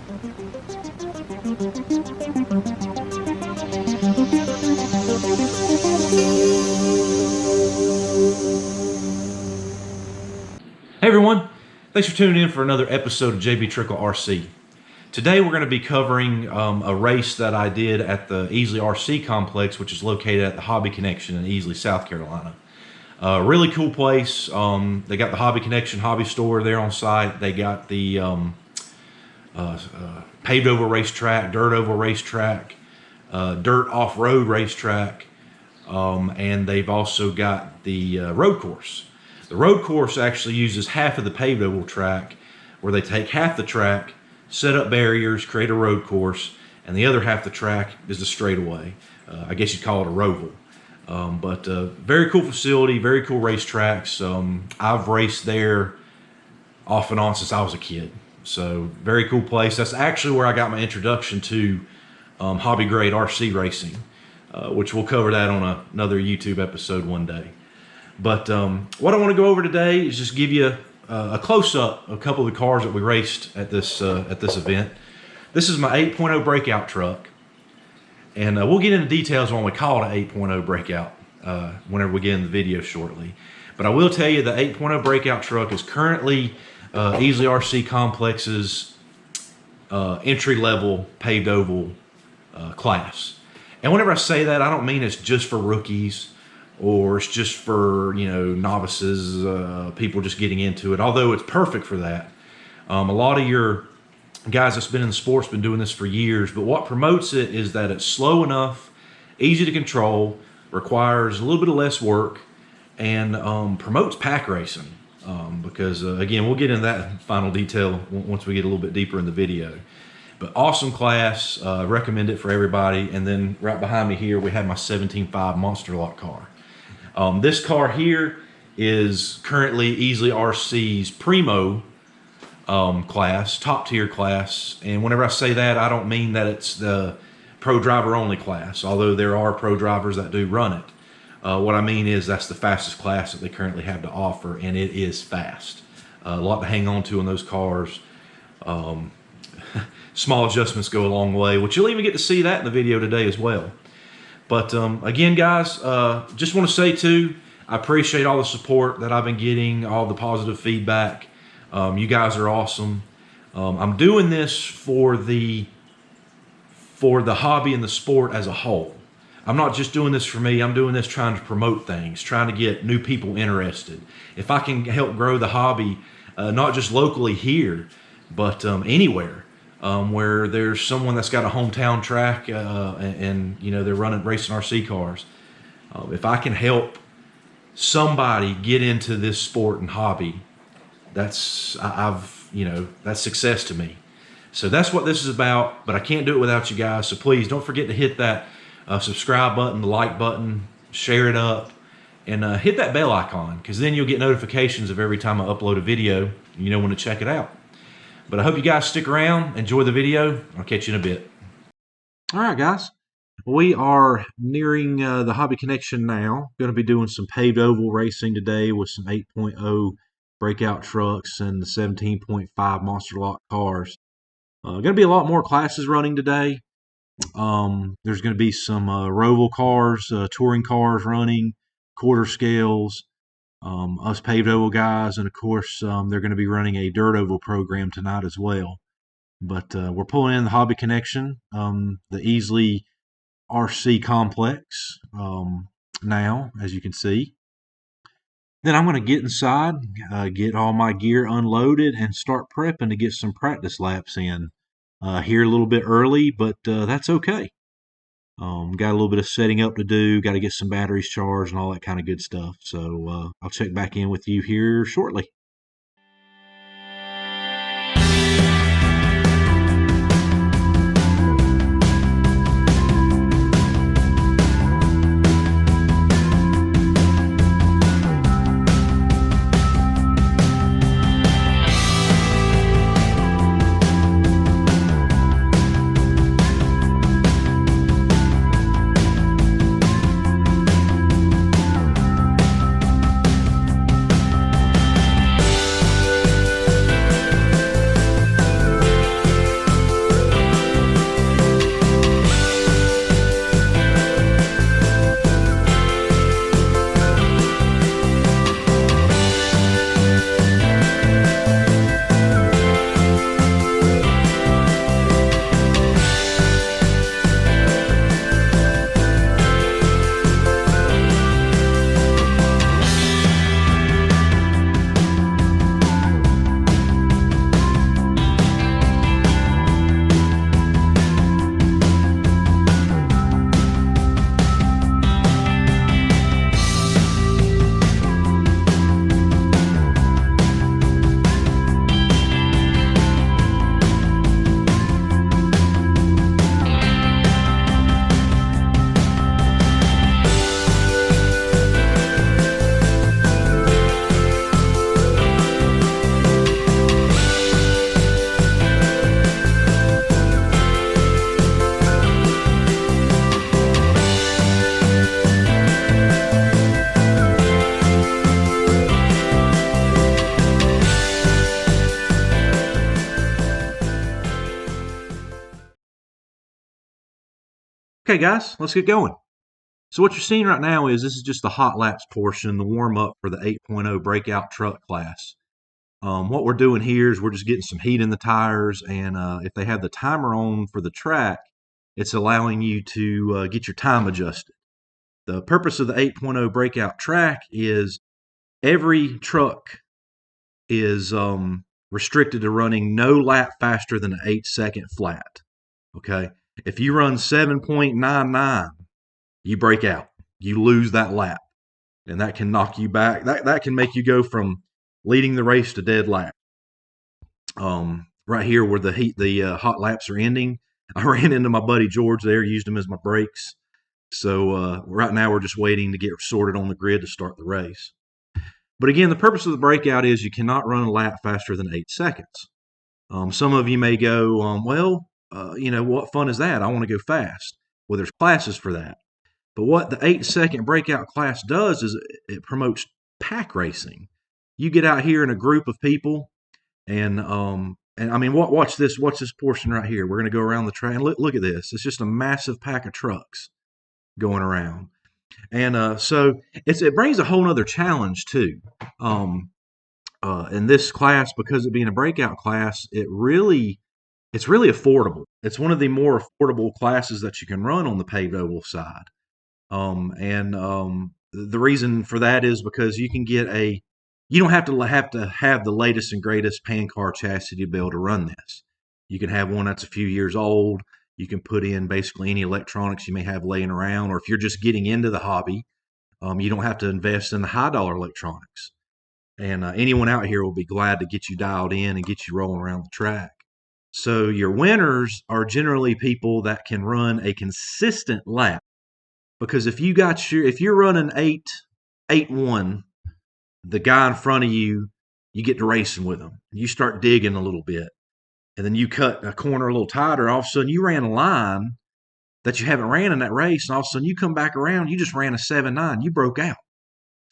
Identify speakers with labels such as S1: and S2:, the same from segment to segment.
S1: Hey everyone, thanks for tuning in for another episode of JB Trickle RC. Today we're going to be covering a race that I did at the Easley RC Complex, which is located at the Hobby Connection in Easley, South Carolina. Really cool place. They got the Hobby Connection hobby store there on site. They got the paved oval racetrack, dirt oval racetrack, dirt off-road racetrack, and they've also got the road course. The road course actually uses half of the paved oval track, where they take half the track, set up barriers, create a road course, and the other half the track is the straightaway. I guess you'd call it a roval. But very cool facility, very cool racetracks. I've raced there off and on since I was a kid. So very cool place. That's actually where I got my introduction to hobby grade RC racing, which we'll cover that on another YouTube episode one day. But what I want to go over today is just give you a close-up of a couple of the cars that we raced at this event. This is my 8.0 Breakout truck, and we'll get into details when we call it an 8.0 Breakout whenever we get in the video shortly. But I will tell you the 8.0 Breakout truck is currently Easley RC Complex's entry-level paved oval class. And whenever I say that, I don't mean it's just for rookies, or it's just for, you know, novices, people just getting into it, although it's perfect for that. A lot of your guys that's been in the sport's been doing this for years, but what promotes it is that it's slow enough, easy to control, requires a little bit of less work, and promotes pack racing. Because, again, we'll get into that final detail once we get a little bit deeper in the video. But awesome class, recommend it for everybody. And then right behind me here, we have my 17.5 Monster Lock car. This car here is currently Easley RC's Primo class, top tier class. And whenever I say that, I don't mean that it's the pro driver only class, although there are pro drivers that do run it. What I mean is that's the fastest class that they currently have to offer, and it is fast. A lot to hang on to in those cars. Small adjustments go a long way, which you'll even get to see that in the video today as well. But again, guys, just want to say too, I appreciate all the support that I've been getting, all the positive feedback. You guys are awesome. I'm doing this for the hobby and the sport as a whole. I'm not just doing this for me. I'm doing this trying to promote things, trying to get new people interested. If I can help grow the hobby, not just locally here, but anywhere. Where there's someone that's got a hometown track and you know, they're racing RC cars. If I can help somebody get into this sport and hobby, that's success to me. So that's what this is about, but I can't do it without you guys. So please don't forget to hit that subscribe button, the like button, share it up, and hit that bell icon, because then you'll get notifications of every time I upload a video. You know when to check it out. But I hope you guys stick around, enjoy the video. I'll catch you in a bit. All right, guys. We are nearing the Hobby Connection now. Going to be doing some paved oval racing today with some 8.0 Breakout trucks and the 17.5 Monster Lock cars. Going to be a lot more classes running today. There's going to be some roval cars, touring cars running, quarter scales, us paved oval guys, and of course they're going to be running a dirt oval program tonight as well. But we're pulling in the Hobby Connection, the Easley RC Complex now, as you can see. Then I'm going to get inside, get all my gear unloaded, and start prepping to get some practice laps in here a little bit early, but that's okay. Got a little bit of setting up to do, got to get some batteries charged and all that kind of good stuff. So I'll check back in with you here shortly. Okay, guys, let's get going. So what you're seeing right now is this is just the hot laps portion, the warm up for the 8.0 breakout truck class. What we're doing here is we're just getting some heat in the tires, and if they have the timer on for the track, it's allowing you to get your time adjusted. The purpose of the 8.0 breakout track is every truck is restricted to running no lap faster than an 8-second flat. Okay, if you run 7.99, you break out. You lose that lap, and that can knock you back. That can make you go from leading the race to dead lap. Right here where the hot laps are ending, I ran into my buddy George there, used him as my brakes. So right now we're just waiting to get sorted on the grid to start the race. But again, the purpose of the breakout is you cannot run a lap faster than 8 seconds. Some of you may go, what fun is that? I want to go fast. Well, there's classes for that. But what the 8-second breakout class does is it promotes pack racing. You get out here in a group of people, and I mean, watch this portion right here. We're going to go around the track, and look at this. It's just a massive pack of trucks going around, and so it brings a whole other challenge too. In this class, because it being a breakout class, it's really affordable. It's one of the more affordable classes that you can run on the paved oval side. The reason for that is because you can get you don't have to have the latest and greatest pan car chassis to be able to run this. You can have one that's a few years old. You can put in basically any electronics you may have laying around, or if you're just getting into the hobby, you don't have to invest in the high dollar electronics. And anyone out here will be glad to get you dialed in and get you rolling around the track. So your winners are generally people that can run a consistent lap. Because if you're running 8.1, the guy in front of you, you get to racing with him. You start digging a little bit, and then you cut a corner a little tighter. All of a sudden, you ran a line that you haven't ran in that race, and all of a sudden, you come back around. You just ran a 7.9. You broke out.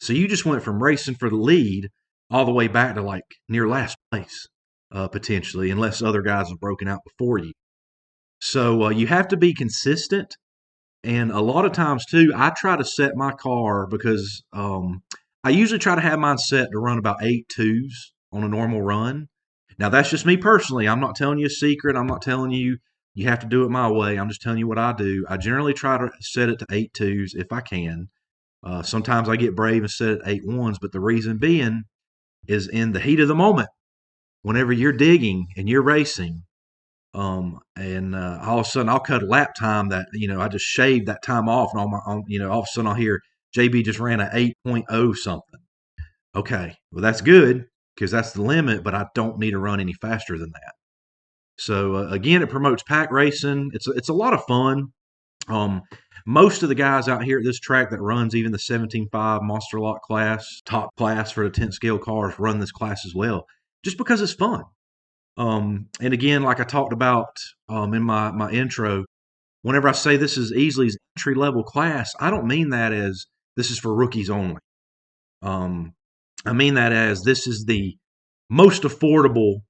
S1: So you just went from racing for the lead all the way back to like near last place, potentially, unless other guys have broken out before you. So you have to be consistent. And a lot of times, too, I try to set my car because I usually try to have mine set to run about 8.2s on a normal run. Now, that's just me personally. I'm not telling you a secret. I'm not telling you you have to do it my way. I'm just telling you what I do. I generally try to set it to 8.2s if I can. Sometimes I get brave and set it at 8.1s, but the reason being is in the heat of the moment, whenever you're digging and you're racing, all of a sudden I'll cut a lap time that, I just shaved that time off, and all of a sudden I'll hear JB just ran a 8.0 something. Okay, well, that's good because that's the limit, but I don't need to run any faster than that. So again, it promotes pack racing. It's a lot of fun. Most of the guys out here at this track that runs even the 17.5 Monster Lot class, top class for the 10 scale cars, run this class as well, just because it's fun. And again, like I talked about in my intro, whenever I say this is Easley's entry-level class, I don't mean that as this is for rookies only. I mean that as this is the most affordable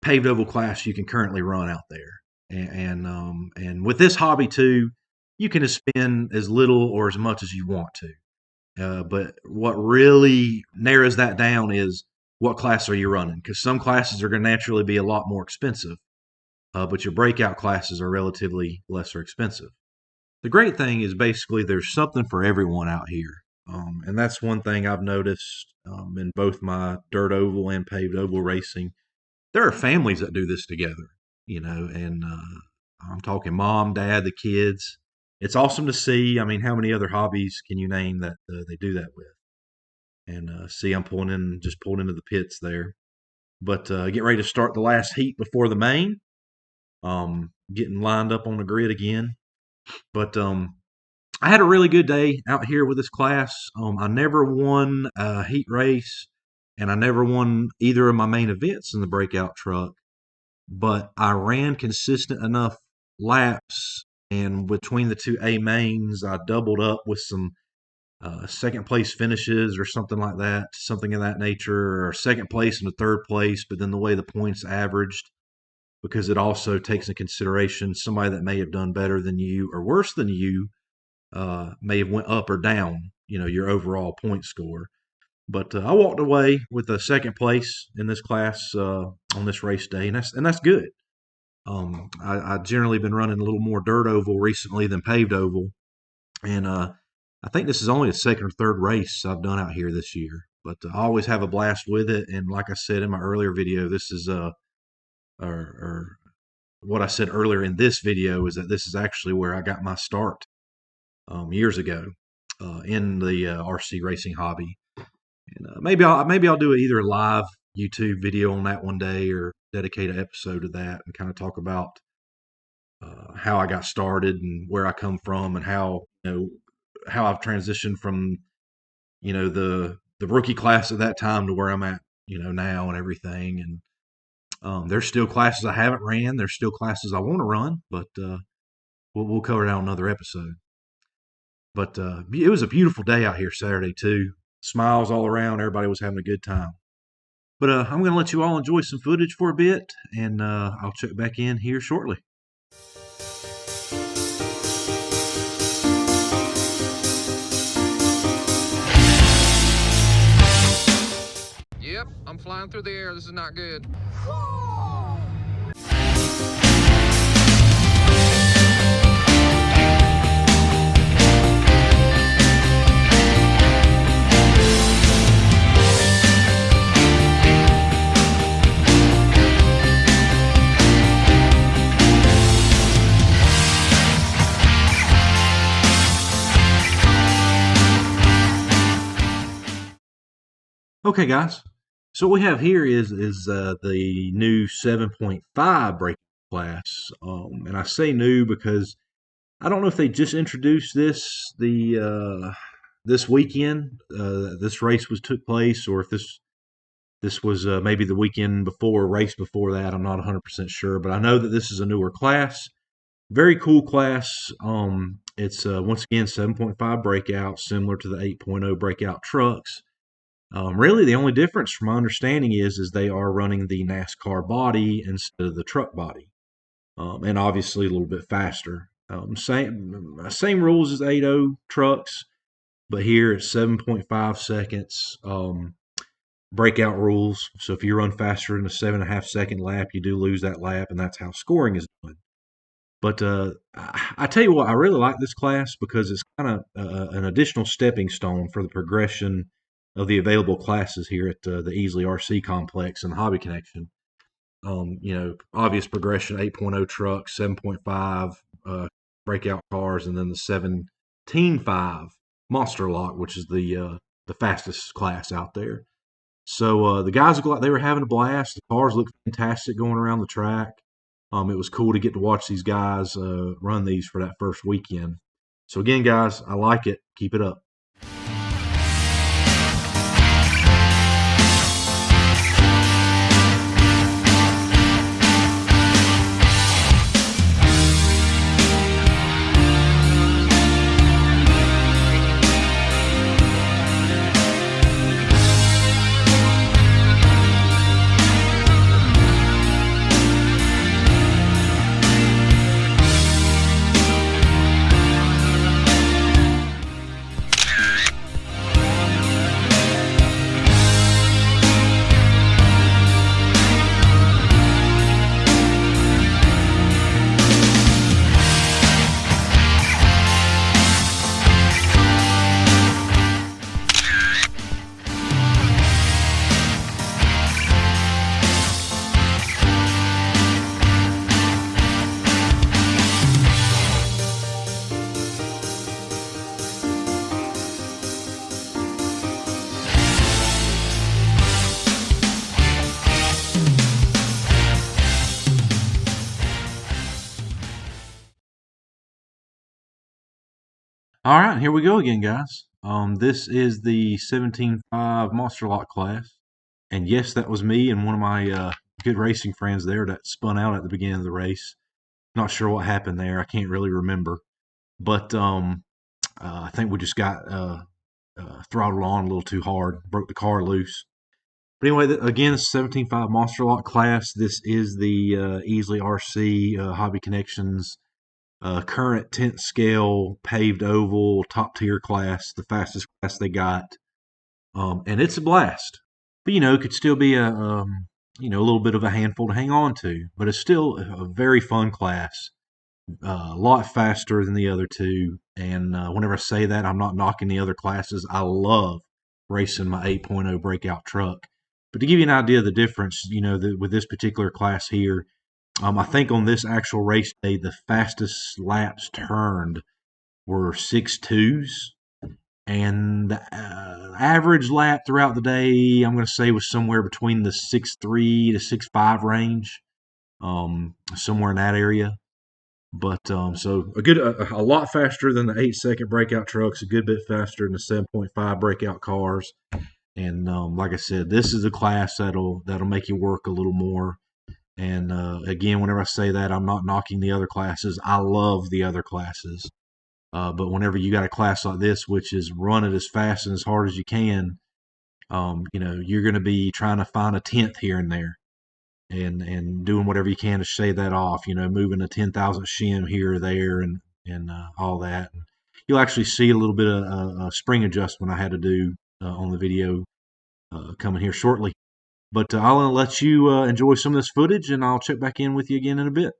S1: paved oval class you can currently run out there. And with this hobby too, you can spend as little or as much as you want to. But what really narrows that down is what class are you running? Because some classes are going to naturally be a lot more expensive, but your breakout classes are relatively lesser expensive. The great thing is basically there's something for everyone out here. And that's one thing I've noticed in both my dirt oval and paved oval racing. There are families that do this together, and I'm talking mom, dad, the kids. It's awesome to see. I mean, how many other hobbies can you name that they do that with? And see, I'm pulled into the pits there. But getting ready to start the last heat before the main. Getting lined up on the grid again. But I had a really good day out here with this class. I never won a heat race, and I never won either of my main events in the breakout truck. But I ran consistent enough laps, and between the two A mains, I doubled up with some second place finishes or something like that, something of that nature, or second place and a third place. But then the way the points averaged, because it also takes into consideration somebody that may have done better than you or worse than you may have went up or down, your overall point score. But I walked away with a second place in this class on this race day, and that's good. I generally been running a little more dirt oval recently than paved oval, and I think this is only the second or third race I've done out here this year. But I always have a blast with it, and like I said in my earlier video, this is or what I said earlier in this video is that this is actually where I got my start years ago in the RC racing hobby. And maybe I'll do either a live YouTube video on that one day or dedicate an episode to that and kind of talk about how I got started and where I come from and how how I've transitioned from the rookie class at that time to where I'm at now and everything. And there's still classes I haven't ran. There's still classes I want to run, but we'll cover that on another episode. But it was a beautiful day out here Saturday too. Smiles all around. Everybody was having a good time. But I'm going to let you all enjoy some footage for a bit, and I'll check back in here shortly.
S2: Yep, I'm flying through the air. This is not good.
S1: Okay, guys. So what we have here is the new 7.5 breakout class, and I say new because I don't know if they just introduced this this weekend. This race took place, or if this was maybe the weekend before, race before that. I'm not 100% sure, but I know that this is a newer class. Very cool class. It's once again 7.5 breakout, similar to the 8.0 breakout trucks. Really, the only difference, from my understanding, is they are running the NASCAR body instead of the truck body, and obviously a little bit faster. Same rules as 8.0 trucks, but here it's 7.5 seconds. Breakout rules. So if you run faster than a 7.5 second lap, you do lose that lap, and that's how scoring is done. But I tell you what, I really like this class because it's kind of an additional stepping stone for the progression of the available classes here at the Easley RC Complex and the Hobby Connection. Obvious progression: 8.0 trucks, 7.5 breakout cars, and then the 17.5 Monster Lock, which is the fastest class out there. So the guys look like they were having a blast. The cars looked fantastic going around the track. It was cool to get to watch these guys run these for that first weekend. So again, guys, I like it. Keep it up. All right, here we go again, guys. This is the 17.5 Monster Lock class. And yes, that was me and one of my good racing friends there that spun out at the beginning of the race. Not sure what happened there. I can't really remember. But I think we just got throttled on a little too hard, broke the car loose. But anyway, again, 17.5 Monster Lock class. This is the Easley RC Hobby Connections current 10th scale paved oval top tier class, the fastest class they got. And it's a blast. But it could still be a little bit of a handful to hang on to. But it's still a very fun class. A lot faster than the other two. And whenever I say that, I'm not knocking the other classes. I love racing my 8.0 Breakout truck. But to give you an idea of the difference, with this particular class here, I think on this actual race day, the fastest laps turned were 6.2s. And the average lap throughout the day, I'm going to say, was somewhere between the 6.3 to 6.5 range, somewhere in that area. But so a lot faster than the 8-second Breakout trucks, a good bit faster than the 7.5 Breakout cars. And like I said, this is a class that'll make you work a little more. And again, whenever I say that, I'm not knocking the other classes. I love the other classes. But whenever you got a class like this, which is run it as fast and as hard as you can, you're going to be trying to find a tenth here and there, and doing whatever you can to shave that off. Moving a 10,000 shim here or there, and all that. And you'll actually see a little bit of a spring adjustment I had to do on the video coming here shortly. But I'll let you enjoy some of this footage, and I'll check back in with you again in a bit.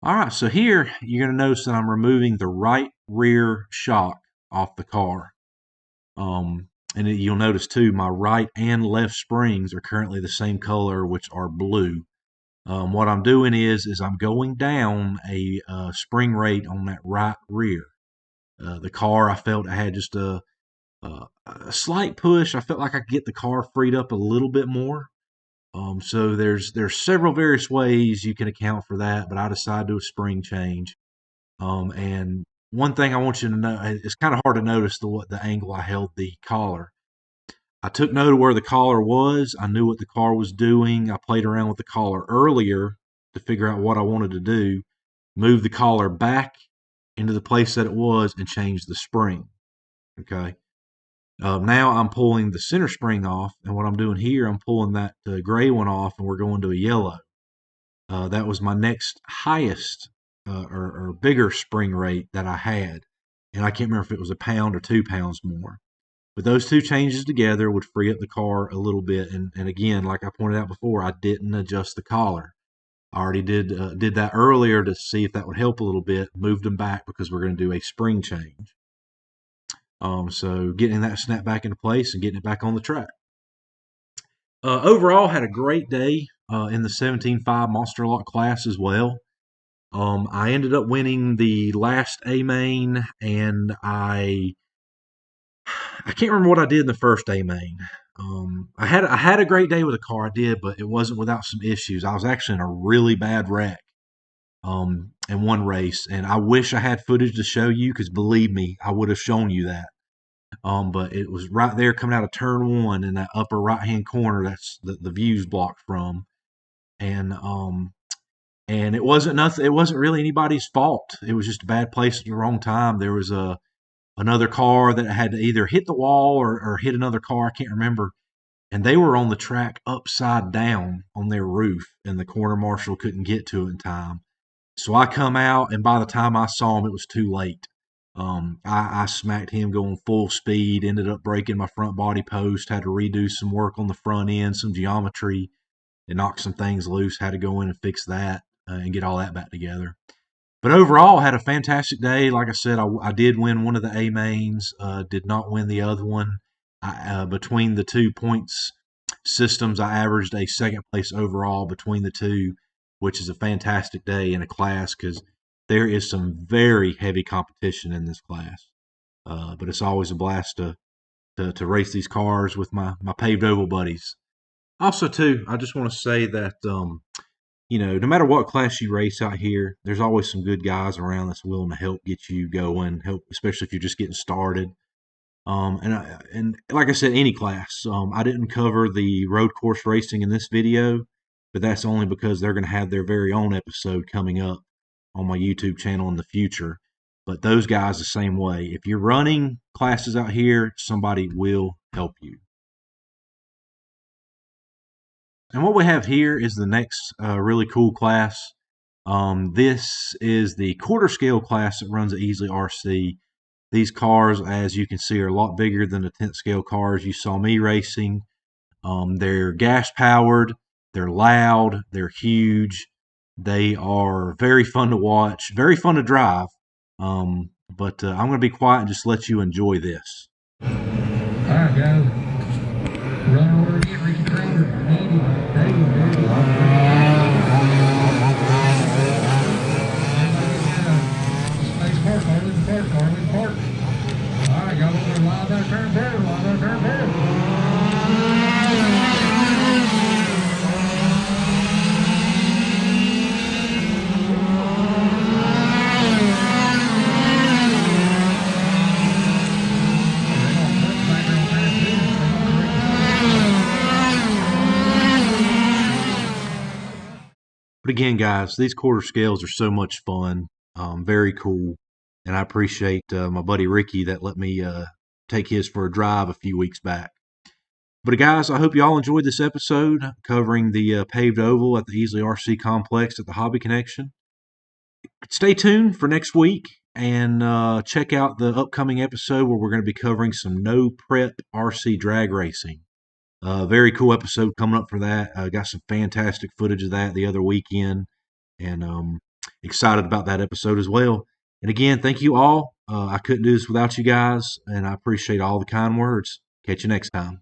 S1: All right, so here you're going to notice that I'm removing the right rear shock off the car. And you'll notice too, my right and left springs are currently the same color, which are blue. What I'm doing is I'm going down a spring rate on that right rear. The car, I felt I had just a slight push. I felt like I could get the car freed up a little bit more. So there's several various ways you can account for that, but I decided to do a spring change. And one thing I want you to know, it's kind of hard to notice the angle I held the collar. I took note of where the collar was. I knew what the car was doing. I played around with the collar earlier to figure out what I wanted to do. Move the collar back into the place that it was and change the spring. Okay. Now I'm pulling the center spring off, and what I'm doing here, I'm pulling that gray one off, and we're going to a yellow. That was my next highest or bigger spring rate that I had, and I can't remember if it was a pound or 2 pounds more. But those two changes together would free up the car a little bit, and again, like I pointed out before, I didn't adjust the collar. I already did that earlier to see if that would help a little bit. Moved them back because we're going to do a spring change. So getting that snap back into place and getting it back on the track. Overall, had a great day in the 17.5 Monster Lock class as well. I ended up winning the last A main, and I can't remember what I did in the first A main. I had a great day with the car, I did, but it wasn't without some issues. I was actually in a really bad wreck in one race, and I wish I had footage to show you because believe me, I would have shown you that. But it was right there coming out of turn one in that upper right hand corner. That's the view's blocked from, and it wasn't nothing. It wasn't really anybody's fault. It was just a bad place at the wrong time. There was another car that had to either hit the wall or hit another car. I can't remember. And they were on the track upside down on their roof, and the corner marshal couldn't get to it in time. So I come out, and by the time I saw him, it was too late. I smacked him going full speed, ended up breaking my front body post, had to redo some work on the front end, some geometry, and knock some things loose, had to go in and fix that and get all that back together. But overall, had a fantastic day. Like I said, I did win one of the A mains, did not win the other one. Between the 2 points systems, I averaged a second place overall between the two, which is a fantastic day in a class because there is some very heavy competition in this class. But it's always a blast to race these cars with my paved oval buddies. Also, too, I just want to say that no matter what class you race out here, there's always some good guys around that's willing to help get you going, help, especially if you're just getting started. And like I said, any class. I didn't cover the road course racing in this video, but that's only because they're going to have their very own episode coming up on my YouTube channel in the future. But those guys the same way. If you're running classes out here, somebody will help you. And what we have here is the next really cool class. This is the quarter scale class that runs at Easley RC. These cars, as you can see, are a lot bigger than the 10th scale cars you saw me racing. They're gas powered, they're loud, they're huge. They are very fun to watch, very fun to drive. But I'm going to be quiet and just let you enjoy this.
S3: All right, guys. Run order again, Ricky Kramer, Andy, David, Space park, Arlington Park. All right, got over line that turn there.
S1: But again, guys, these quarter scales are so much fun, very cool, and I appreciate my buddy Ricky that let me take his for a drive a few weeks back. But guys, I hope you all enjoyed this episode covering the paved oval at the Easley RC Complex at the Hobby Connection. Stay tuned for next week and check out the upcoming episode where we're going to be covering some no prep RC drag racing. Very cool episode coming up for that. Got some fantastic footage of that the other weekend, and excited about that episode as well. And again, thank you all. I couldn't do this without you guys, and I appreciate all the kind words. Catch you next time.